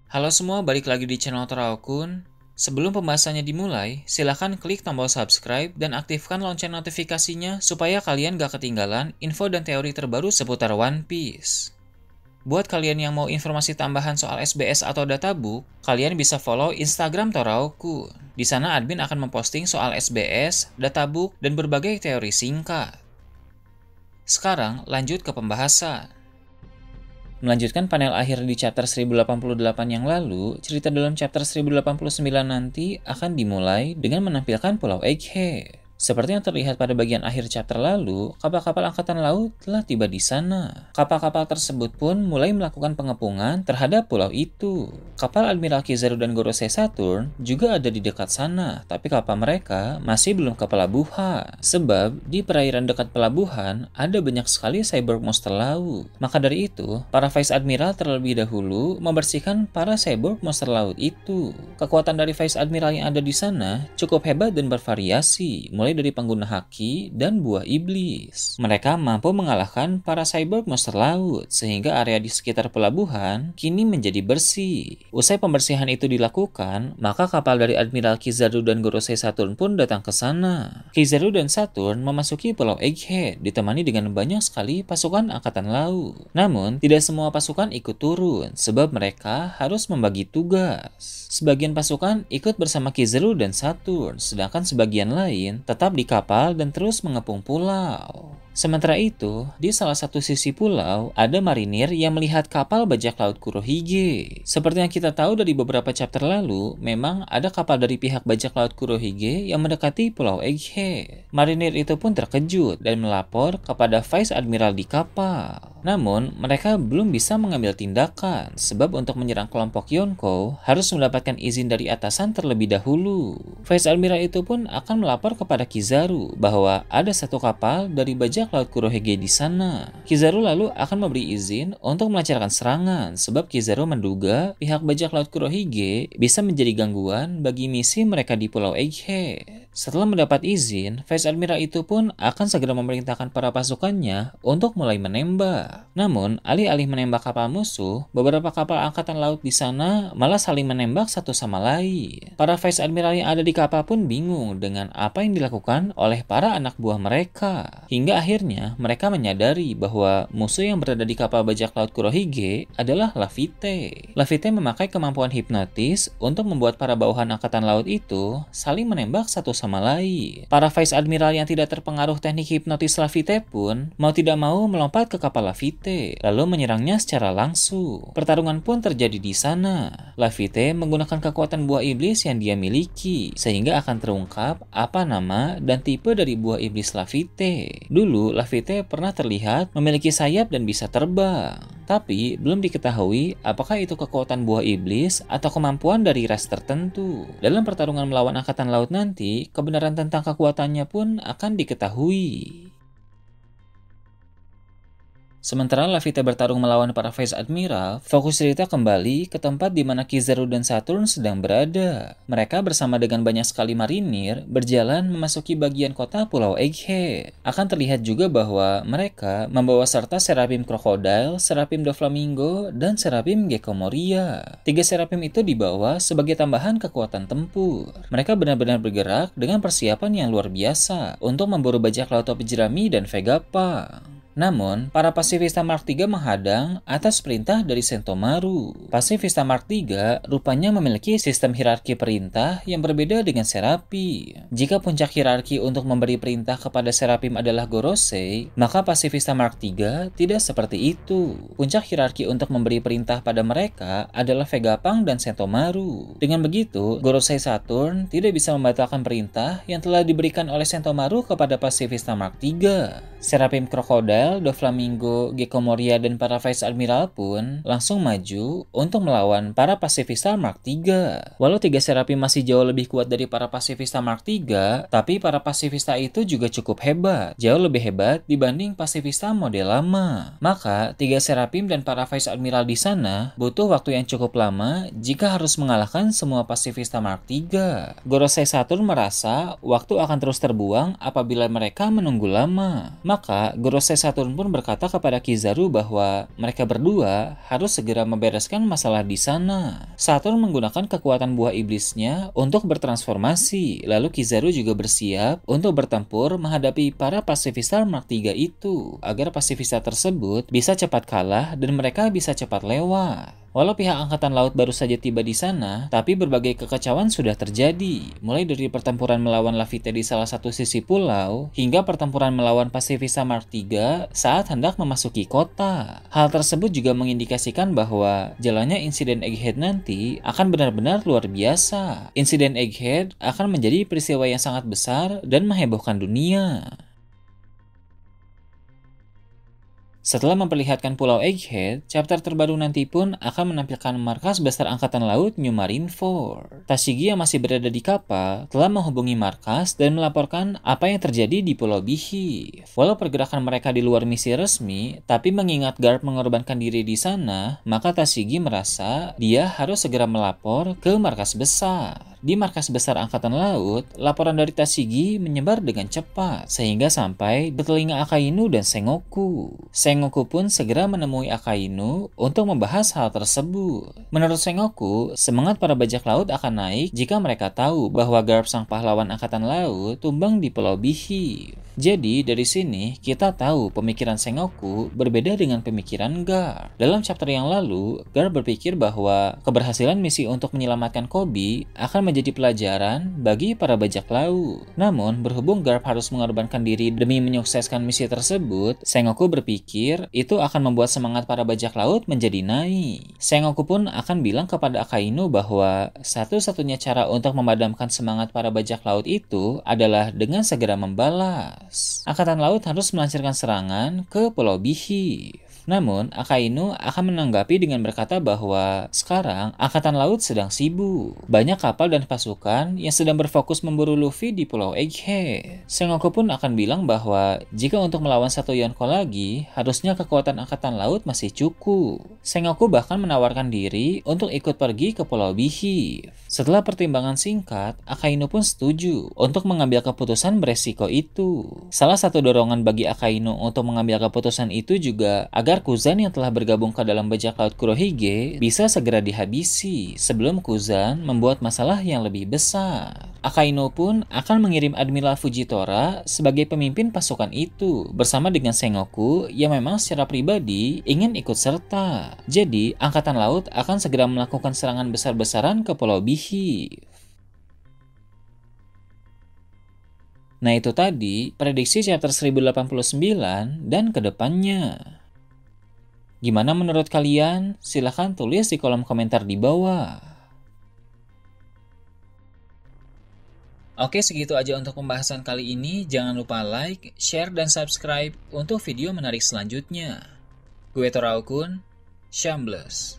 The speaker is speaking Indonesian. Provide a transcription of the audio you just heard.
Halo semua, balik lagi di channel Toraokun. Sebelum pembahasannya dimulai, silahkan klik tombol subscribe dan aktifkan lonceng notifikasinya supaya kalian gak ketinggalan info dan teori terbaru seputar One Piece. Buat kalian yang mau informasi tambahan soal SBS atau databook, kalian bisa follow Instagram Toraokun. Di sana admin akan memposting soal SBS, databook, dan berbagai teori singkat. Sekarang lanjut ke pembahasan. Melanjutkan panel akhir di chapter 1088 yang lalu, cerita dalam chapter 1089 nanti akan dimulai dengan menampilkan Pulau Egghead. Seperti yang terlihat pada bagian akhir chapter lalu, kapal-kapal angkatan laut telah tiba di sana. Kapal-kapal tersebut pun mulai melakukan pengepungan terhadap pulau itu. Kapal Admiral Kizaru dan Gorosei Saturn juga ada di dekat sana, tapi kapal mereka masih belum ke pelabuhan. Sebab di perairan dekat pelabuhan ada banyak sekali cyborg monster laut. Maka dari itu, para Vice Admiral terlebih dahulu membersihkan para cyborg monster laut itu. Kekuatan dari Vice Admiral yang ada di sana cukup hebat dan bervariasi, mulai dari pengguna haki dan buah iblis. Mereka mampu mengalahkan para cyborg monster laut, sehingga area di sekitar pelabuhan kini menjadi bersih. Usai pembersihan itu dilakukan, maka kapal dari Admiral Kizaru dan Gorosei Saturn pun datang ke sana. Kizaru dan Saturn memasuki Pulau Egghead, ditemani dengan banyak sekali pasukan angkatan laut. Namun, tidak semua pasukan ikut turun, sebab mereka harus membagi tugas. Sebagian pasukan ikut bersama Kizaru dan Saturn, sedangkan sebagian lain tetap di kapal dan terus mengepung pulau. Sementara itu, di salah satu sisi pulau, ada marinir yang melihat kapal bajak laut Kurohige. Seperti yang kita tahu dari beberapa chapter lalu, memang ada kapal dari pihak bajak laut Kurohige yang mendekati Pulau Egghead. Marinir itu pun terkejut dan melapor kepada Vice Admiral di kapal. Namun, mereka belum bisa mengambil tindakan, sebab untuk menyerang kelompok Yonko harus mendapatkan izin dari atasan terlebih dahulu. Vice Admiral itu pun akan melapor kepada Kizaru bahwa ada satu kapal dari bajak laut Kurohige di sana. Kizaru lalu akan memberi izin untuk melancarkan serangan, sebab Kizaru menduga pihak bajak laut Kurohige bisa menjadi gangguan bagi misi mereka di Pulau Egghead. Setelah mendapat izin, Vice Admiral itu pun akan segera memerintahkan para pasukannya untuk mulai menembak. Namun, alih-alih menembak kapal musuh, beberapa kapal angkatan laut di sana malah saling menembak satu sama lain. Para Vice Admiral yang ada di kapal pun bingung dengan apa yang dilakukan oleh para anak buah mereka. Hingga akhirnya mereka menyadari bahwa musuh yang berada di kapal bajak laut Kurohige adalah Laffy. Laffy memakai kemampuan hipnotis untuk membuat para bawahan angkatan laut itu saling menembak satu sama lain. Para Vice Admiral yang tidak terpengaruh teknik hipnotis Laffy pun mau tidak mau melompat ke kapal Laffy lalu menyerangnya secara langsung. Pertarungan pun terjadi di sana. Laffy menggunakan kekuatan buah iblis yang dia miliki, sehingga akan terungkap apa nama dan tipe dari buah iblis Laffy. Dulu, Laffy pernah terlihat memiliki sayap dan bisa terbang. Tapi, belum diketahui apakah itu kekuatan buah iblis atau kemampuan dari ras tertentu. Dalam pertarungan melawan angkatan laut nanti, kebenaran tentang kekuatannya pun akan diketahui. Sementara Laffy bertarung melawan para Vice Admiral, fokus cerita kembali ke tempat di mana Kizaru dan Saturn sedang berada. Mereka bersama dengan banyak sekali marinir berjalan memasuki bagian kota Pulau Egghead. Akan terlihat juga bahwa mereka membawa serta Serapim Crocodile, Serapim Doflamingo, dan Serapim Gecko Moria. 3 Serapim itu dibawa sebagai tambahan kekuatan tempur. Mereka benar-benar bergerak dengan persiapan yang luar biasa untuk memburu bajak laut topi jerami dan Vegapunk. Namun, para Pasifista Mark III menghadang atas perintah dari Sentomaru. Pasifista Mark III rupanya memiliki sistem hierarki perintah yang berbeda dengan Serapim. Jika puncak hierarki untuk memberi perintah kepada Serapim adalah Gorosei, maka Pasifista Mark III tidak seperti itu. Puncak hierarki untuk memberi perintah pada mereka adalah Vegapunk dan Sentomaru. Dengan begitu, Gorosei Saturn tidak bisa membatalkan perintah yang telah diberikan oleh Sentomaru kepada Pasifista Mark III. Serapim Crocodile, Doflamingo, Gecko Moria, dan para Vice Admiral pun langsung maju untuk melawan para Pasifista Mark III. Walau 3 Serapim masih jauh lebih kuat dari para Pasifista Mark III, tapi para Pasifista itu juga cukup hebat, jauh lebih hebat dibanding Pasifista model lama. Maka 3 Serapim dan para Vice Admiral di sana butuh waktu yang cukup lama jika harus mengalahkan semua Pasifista Mark III. Gorosei Saturn merasa waktu akan terus terbuang apabila mereka menunggu lama. Maka Gorosei Saturn Saturn pun berkata kepada Kizaru bahwa mereka berdua harus segera membereskan masalah di sana. Saturn menggunakan kekuatan buah iblisnya untuk bertransformasi, lalu Kizaru juga bersiap untuk bertempur menghadapi para pasifistar Mark III itu, agar pasifistar tersebut bisa cepat kalah dan mereka bisa cepat lewat. Walau pihak Angkatan Laut baru saja tiba di sana, tapi berbagai kekacauan sudah terjadi, mulai dari pertempuran melawan Laffite di salah satu sisi pulau, hingga pertempuran melawan Pasifista Mark III saat hendak memasuki kota. Hal tersebut juga mengindikasikan bahwa jalannya insiden Egghead nanti akan benar-benar luar biasa. Insiden Egghead akan menjadi peristiwa yang sangat besar dan menghebohkan dunia. Setelah memperlihatkan Pulau Egghead, chapter terbaru nanti pun akan menampilkan markas besar Angkatan Laut New Marineford. Tashigi yang masih berada di kapal telah menghubungi markas dan melaporkan apa yang terjadi di Pulau Beehive. Walau pergerakan mereka di luar misi resmi, tapi mengingat Garp mengorbankan diri di sana, maka Tashigi merasa dia harus segera melapor ke markas besar. Di markas besar Angkatan Laut, laporan dari Tashigi menyebar dengan cepat, sehingga sampai di telinga Akainu dan Sengoku. Sengoku pun segera menemui Akainu untuk membahas hal tersebut. Menurut Sengoku, semangat para bajak laut akan naik jika mereka tahu bahwa Garp sang pahlawan Angkatan Laut tumbang di Pulau Beehive. Jadi, dari sini kita tahu pemikiran Sengoku berbeda dengan pemikiran Garp. Dalam chapter yang lalu, Garp berpikir bahwa keberhasilan misi untuk menyelamatkan Koby akan menjadi pelajaran bagi para bajak laut. Namun, berhubung Garp harus mengorbankan diri demi menyukseskan misi tersebut, Sengoku berpikir itu akan membuat semangat para bajak laut menjadi naik. Sengoku pun akan bilang kepada Akainu bahwa satu-satunya cara untuk memadamkan semangat para bajak laut itu adalah dengan segera membalas. Angkatan Laut harus melancarkan serangan ke Pulau Beehive. Namun, Akainu akan menanggapi dengan berkata bahwa sekarang Angkatan Laut sedang sibuk. Banyak kapal dan pasukan yang sedang berfokus memburu Luffy di Pulau Egghead. Sengoku pun akan bilang bahwa jika untuk melawan satu Yonko lagi, harusnya kekuatan Angkatan Laut masih cukup. Sengoku bahkan menawarkan diri untuk ikut pergi ke Pulau Beehive. Setelah pertimbangan singkat, Akainu pun setuju untuk mengambil keputusan beresiko itu. Salah satu dorongan bagi Akainu untuk mengambil keputusan itu juga agar Kuzan yang telah bergabung ke dalam bajak laut Kurohige bisa segera dihabisi sebelum Kuzan membuat masalah yang lebih besar. Akainu pun akan mengirim Admiral Fujitora sebagai pemimpin pasukan itu bersama dengan Sengoku yang memang secara pribadi ingin ikut serta. Jadi, Angkatan Laut akan segera melakukan serangan besar-besaran ke Pulau Beehive. Nah, itu tadi prediksi chapter 1089 dan kedepannya. Gimana menurut kalian? Silahkan tulis di kolom komentar di bawah. Oke, segitu aja untuk pembahasan kali ini. Jangan lupa like, share, dan subscribe untuk video menarik selanjutnya. Gue Toraukun, Shambles.